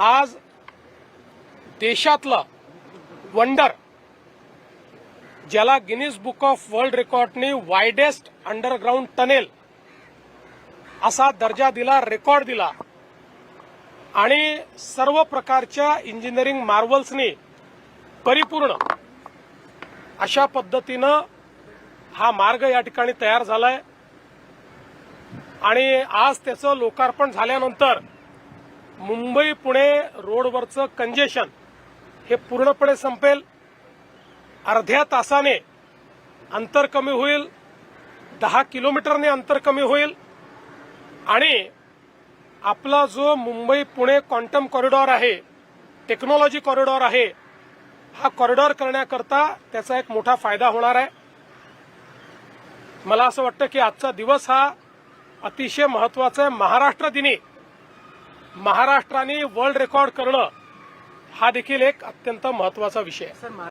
आज देशातलं वंडर ज्याला गिनीज बुक ऑफ वर्ल्ड रेकॉर्डने वायडेस्ट अंडरग्राउंड टनेल असा दर्जा दिला, रेकॉर्ड दिला आणि सर्व प्रकारच्या इंजिनिअरिंग मार्वल्सनी परिपूर्ण अशा पद्धतीनं हा मार्ग या ठिकाणी तयार झालाय आणि आज त्याचं लोकार्पण झाल्यानंतर मुंबई पुणे रोडवरचं कंजेशन हे पूर्णपणे संपेल. अर्ध्या तासाने अंतर कमी होईल, 10 किलोमीटरने अंतर कमी होईल आणि आपला जो मुंबई पुणे क्वांटम कॉरिडॉर आहे, टेक्नॉलॉजी कॉरिडॉर आहे, हा कॉरिडॉर करण्याकरता त्याचा एक मोठा फायदा होणार आहे. मला असं वाटतं की आजचा दिवस हा अतिशय महत्वाचा आहे. महाराष्ट्र दिनी महाराष्ट्राने वर्ल्ड रेकॉर्ड करणं हा देखील एक अत्यंत महत्वाचा विषय आहे.